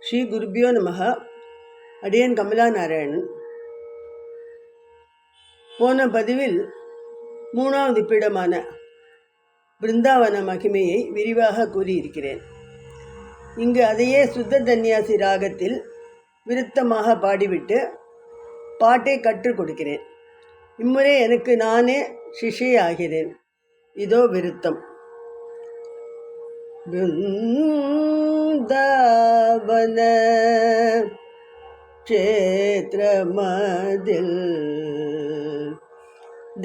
ஸ்ரீ குருபியோ நமக. அடியன் கமலா நாராயணன். போன பதிவில் 3வது பீடமான பிருந்தாவன மகிமையை விரிவாக கூறியிருக்கிறேன். இங்கு அதையே சுத்த தன்யாசி ராகத்தில் விருத்தமாக பாடிவிட்டு பாட்டை கற்றுக் கொடுக்கிறேன். இம்முறை எனக்கு நானே சிஷ்யை ஆகிறேன். இதோ விருத்தம். பிருந்தாவன க்ஷேத்ரமதில்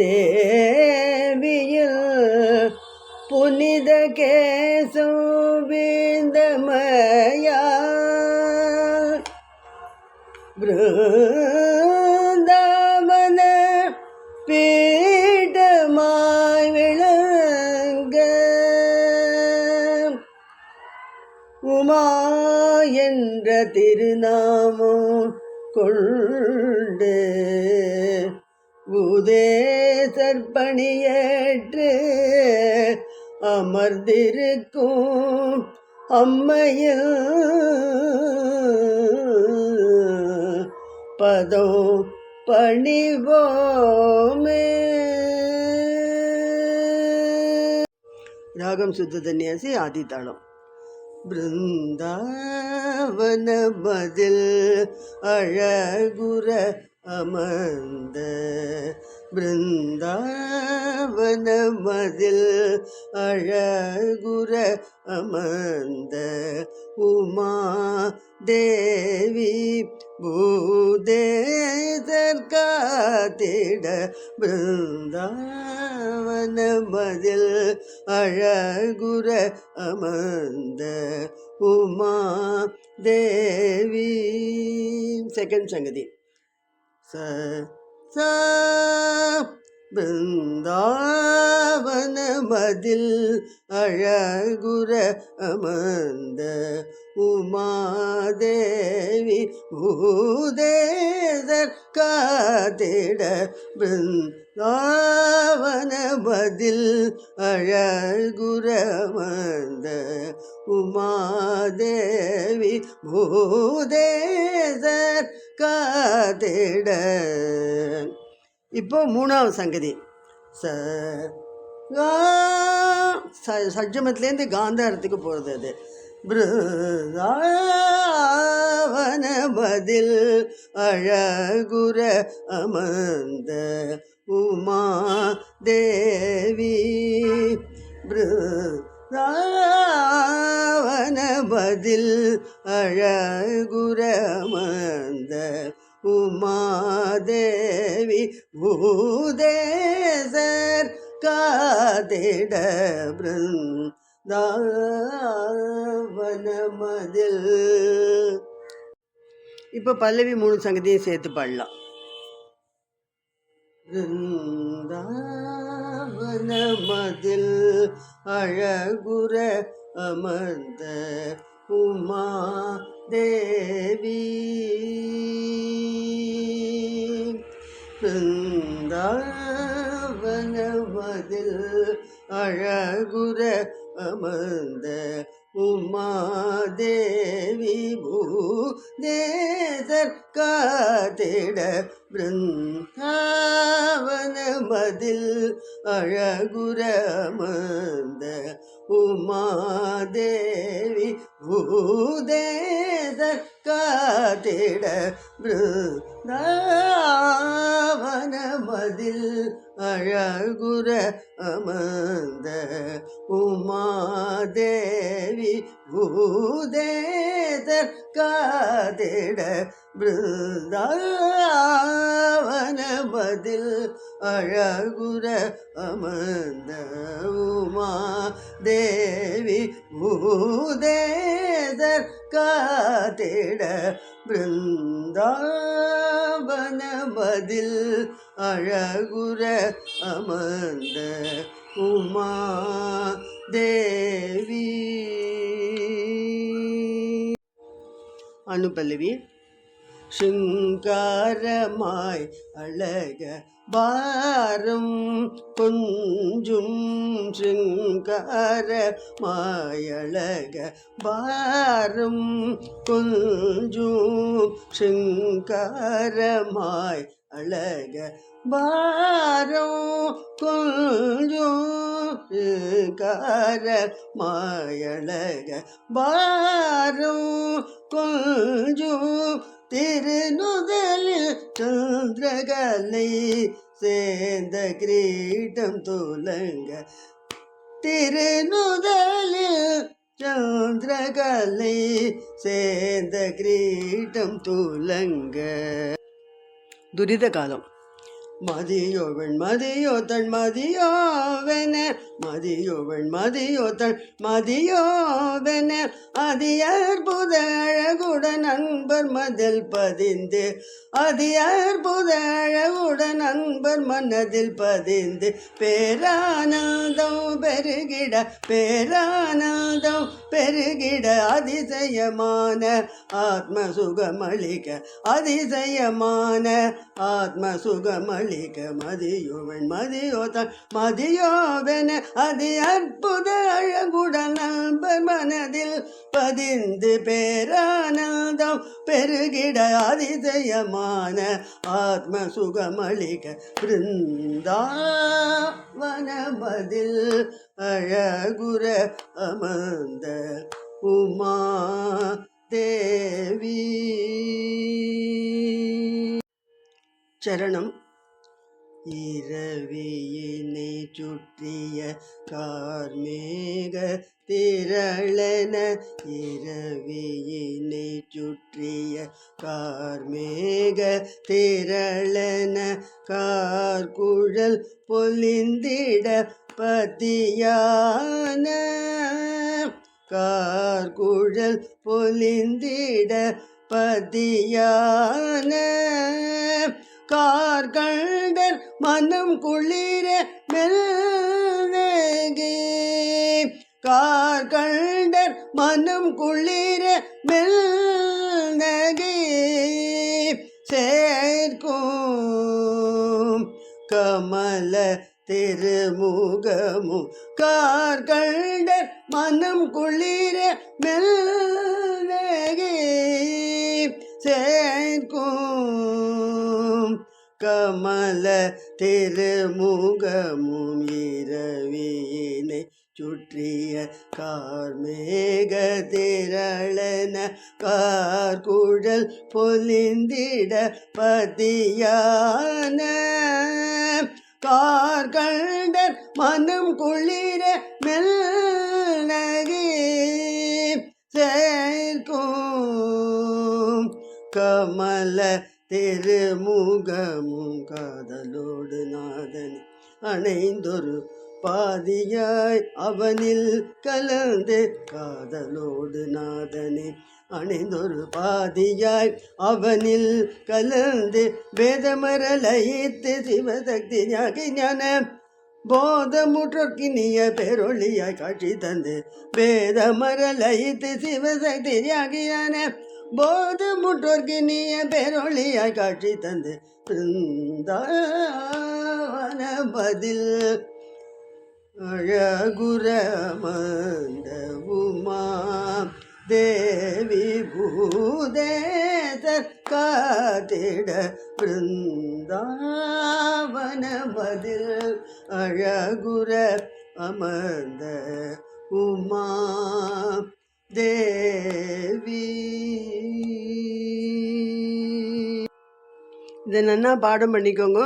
தேவியில் புனித கேசவிந்தமயா பிருந்தாவன பீடமாய் விளங்க உமா என்ற திருநாமம் கொண்டு உதேசற்பணியேற்று அமர்ந்திருக்கும் அம்மையில் பதம் பணிவோமே. ராகம் சுத்த தன்யாசி ஆதித்தாளம். பிருந்தாவன மதில் அழகுற அமர்ந்த பிருந்தாவன மதில் அழகுற அமர்ந்த உமா தேவி பூதேசர்காத்திட பிருந்தாவன மதில் அழகுற அமர்ந்த உமா தேவி. செகண்ட் சங்கதி. பிருந்தாவன மதில் அழகுற அமர்ந்த உமாதேவி பூதேசர் காத்திட பிருந்தாவன மதில் அழகுற அமர்ந்த உமாதேவி பூதேசர் காத்திட. இப்போ 3வது சங்கதி. சஜ்ஜமத்திலேருந்து காந்தாரத்துக்கு போகிறது அது. பிருந்தாவன மதில் அழகுற அமர்ந்த உமா தேவி பிருந்தாவன மதில் அழகுற அமர்ந்த உமாதேவி பூதேசர் காத்திட பிருந்தாவன மதில். இப்போ பல்லவி 3 சங்கதியும் சேர்த்து பாடலாம். பிருந்தாவன மதில் அழகுற அமர்ந்த உமா தேவி பிருந்தாவன மதில் அழகுற அமர்ந்த உமாதேவி பூதேசர் காத்திட பிருந்தாவன மதில் அழகுற அமர்ந்த உமாதேவி பூதேசர் காத்திட பிருந்தாவன மதில் அழகுற அமர்ந்த உமாதேவி பூதேசர் காத்திட பிருந்தாவன மதில் அழகுற அமர்ந்த உமாதேவி பூதேசர் காத்திட பிருந்தாவன மதில் அழகுற அமர்ந்த உமா தேவி. அனுபல்லவி. சிங்காரமாய் அழக பாரம் கொஞ்சும் சிங்காரமாய் அழக பாரம் கொஞ்சும் சிங்காரமாய் அழக பாரம் கொஞ்சும் சிங்காரமாய் அழக பாரம் கொஞ்சும் திருநுதலில் சந்திரகலை சேர்ந்த கிரீடம் துலங்க திருநுதலில் சந்திரகலை சேர்ந்த கிரீடம் துலங்க. துரித காலம். மதியோவன் மதியோதன் மதியோவென மதியோவன் மதியோதன் மதியோவென அதி அற்புத அழகுடன் அன்பர் மதில் பதிந்து அதி அற்புத அழகுடன் அன்பர் மனதில் பதிந்து பேரானந்தம் பெருகிட பேரானந்தம் பெருகிட அதிசயமான ஆத்ம சுகமளிக்க அதிசயமான ஆத்ம சுகமளிக்க மதியோவன் மதியோதன் மதியோவென அதி அற்புத அழகுடன் அன்பர் மனதில் பதிந்து பேரானந்தம் பெருகிட அதிசயமான ஆத்ம சுகமளிக்க பிருந்தாவனமதில் அழகுற அமர்ந்த உமா தேவி. சரணம். இரவியினை சுற்றிய கார்மேக திரளன இரவியினை சுற்றிய கார்மேக திரளன கார்குழல் பொலிந்திட பதியான கார்குழல் பொலிந்திட பதியான கார்கண்டர் மனம் குளிர மெல்நகே கார்கண்டர் மனம் குளிர மெல்நகே சேர்க்கும் கமல திருமுகமும் கார்கண்டர் மனம் குளிர மெல்நகே சேர்க்கும் கமல திருமுகமும் இரவியினை சுற்றிய கார்மேக திரளன கார்குழல் பொலிந்திட பதியான கார்கண்டர் மனம் குளிர மெல்நகே சேர்க்கும் கமல திருமுகமும் காதலோடு நாதனி அணைந்தொரு பாதியாய் அவனில் கலந்து காதலோடு நாதனே அணைந்தொரு பாதியாய் அவனில் கலந்து வேதமரலயித்து சிவசக்தி ஞான போதமுற்றொக்கினிய பெரொளியாய் காட்சி தந்து வேதமரலயித்து சிவசக்தி ஞான போதமுற்றொக்கினிய பெரொளியாய் காட்சி தந்து பிருந்தாவன பதில் அழகுர மந்த உமா தேவி பூதேசர் காத்திட பிருந்தாவன பதில் அழகுர அமர்ந்த உமா தேவி. இதை நன்னா பாடம் பண்ணிக்கோங்க.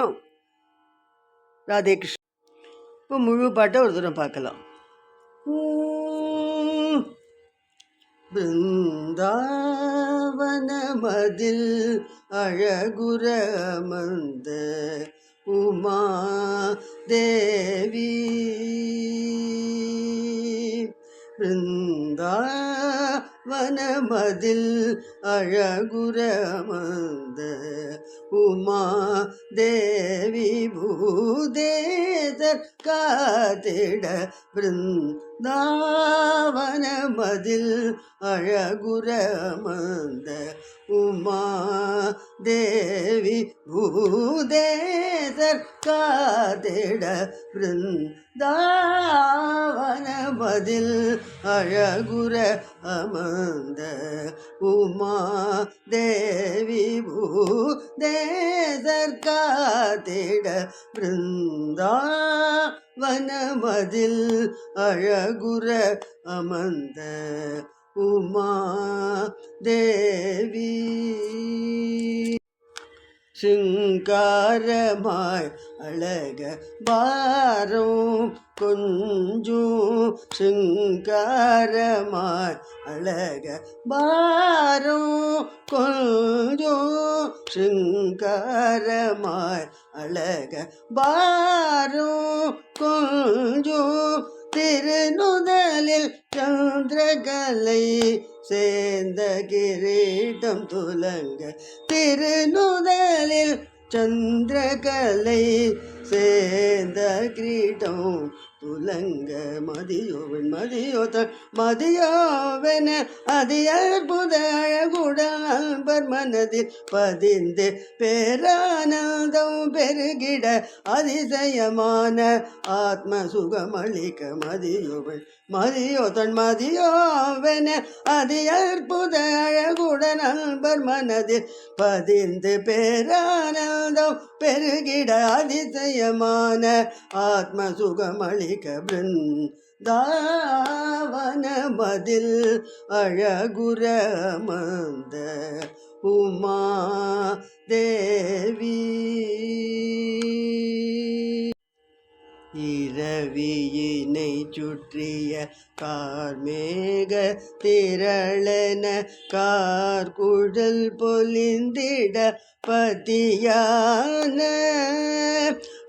ராதே கிருஷ்ணன். இப்போ முழு பாட்டை ஒரு தூரம் பார்க்கலாம். பிருந்தாவன மதில் அழகுர அமர்ந்த உமா தேவி பிருந்தாவன மதில் அழகுர அமர்ந்த உமா தேவி பூதேசர் காத்திட பிருந்தாவன தாவன மதில் அழகுற அமர்ந்த உமா தேவி பூதேசர் காதிட பிருந்தாவன மதில் அழகுற அமர்ந்த உமா தேவி பூதேசர் காதிட பிருந்தாவன மதில் அழகுற அமர்ந்த உமா தேவி சிங்காரமாய் அழக பாரம் கொஞ்சம் சிங்காரமாய் அழக பாரம் கொஞ்சம் சிங்காரமாய் அழக பாரம் கொஞ்சம் திருநுதலில் சந்திரகலை சேர்ந்த கிரீடம் துலங்க திருநுதலில் சந்திரகலை சேர்ந்த கிரீடம் துலங்க மதியோவன் மதியோதன் மதியோவென அதி அற்புத அழகுடன் அன்பர் மனதில் பதிந்து பேரானந்தம் பெருகிட அதிசயமான ஆத்ம சுகமளிக்க மதியோவன் மதியோதன் மதியோவென அதி அற்புத அழகுடன் அன்பர் மனதில் பதிந்து பேரானந்தம் பெருகிட அதிசயமான ஆத்ம சுகமளிக்க பிருந்தாவன மதில் அழகுற அமர்ந்த உமா தேவி இரவியினை சுற்றிய கார்மேக திரளன கார்குழல் பொலிந்திட பதியான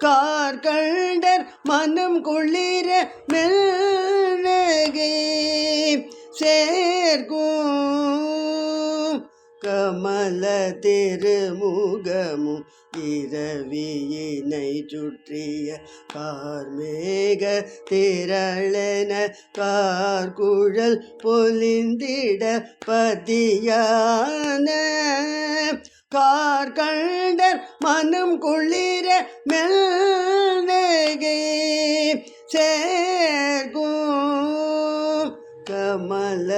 கார்கண்டர் மனம் குளிர மெல்நகை சேர்க்கும் கமல திருமுகமும் இரவியினை சுற்றிய கார்மேக திரளன கார்குழல் பொலிந்திட பதியான கார்கண்டர் மனம் குளிர மெல்நகை சேர்க்கும் கமல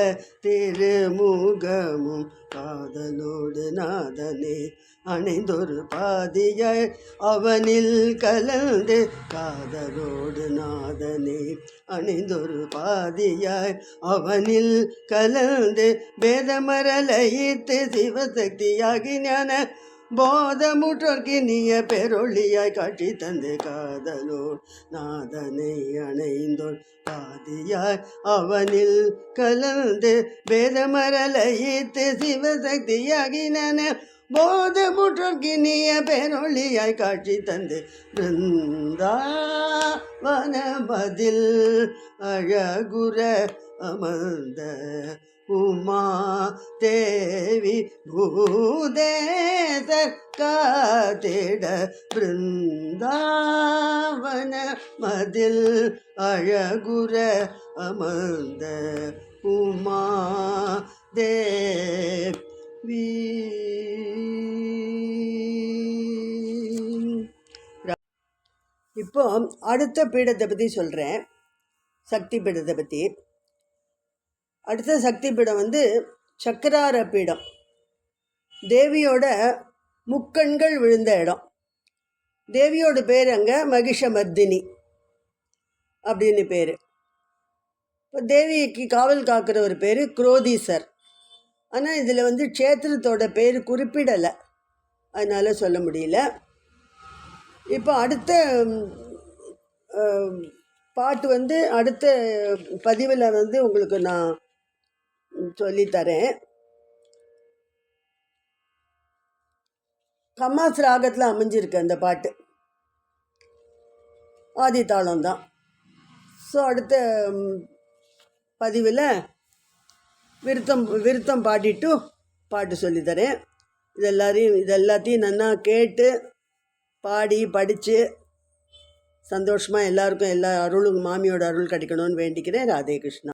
திருமுகமும் காதலோடு நாதனே அணைந்தொரு பாதியாய் அவனில் கலந்து காதலோடு நாதனே அணைந்தொரு பாதியாய் அவனில் கலந்து வேதமரலயித்து சிவசக்தியாகி ஞான போதமுற்றோர்க்கினிய பெரொளியாய் காட்சி தந்து காதலோடு நாதனை அணைந்தோர் பாதியாய் அவனில் கலந்து வேதமரலயித்து சிவசக்தியாகின போதமுற்றோர்க்கினிய பெரொளியாய் காட்சி தந்து பிருந்தாவன பதில் அழகுற அமர்ந்த உமா தேவி பூதேசர் காதிட பிருந்தாவன மதில் அழகுற அமர்ந்த உமா தேவி. இப்போ அடுத்த பீடத்தை பற்றி சொல்கிறேன், சக்தி பீடத்தை பற்றி. அடுத்த சக்தி பீடம் சக்கரார பீடம். தேவியோட முக்கண்கள் விழுந்த இடம். தேவியோட பேர் அங்கே மகிஷமர்தினி அப்படின்னு பேர். இப்போ தேவிக்கு காவல் காக்கிற ஒரு பேர் குரோதீசர். ஆனால் இதில் க்ஷேத்திரத்தோட பேர் குறிப்பிடலை, அதனால் சொல்ல முடியல. இப்போ அடுத்த பாட்டு அடுத்த பதிவில் உங்களுக்கு நான் சொல்லித்தரேன். கம்மாஸ் ராகத்தில் அமைஞ்சிருக்கு அந்த பாட்டு, ஆதித்தாளம் தான். ஸோ அடுத்த பதிவில் விருத்தம் பாடிட்டு பாட்டு சொல்லித்தரேன். இதெல்லாத்தையும் நல்லா கேட்டு பாடி படித்து சந்தோஷமாக எல்லாருக்கும் எல்லா அருளும் மாமியோட அருள் கிடைக்கணும்னு வேண்டிக்கிறேன். ராதே கிருஷ்ணா.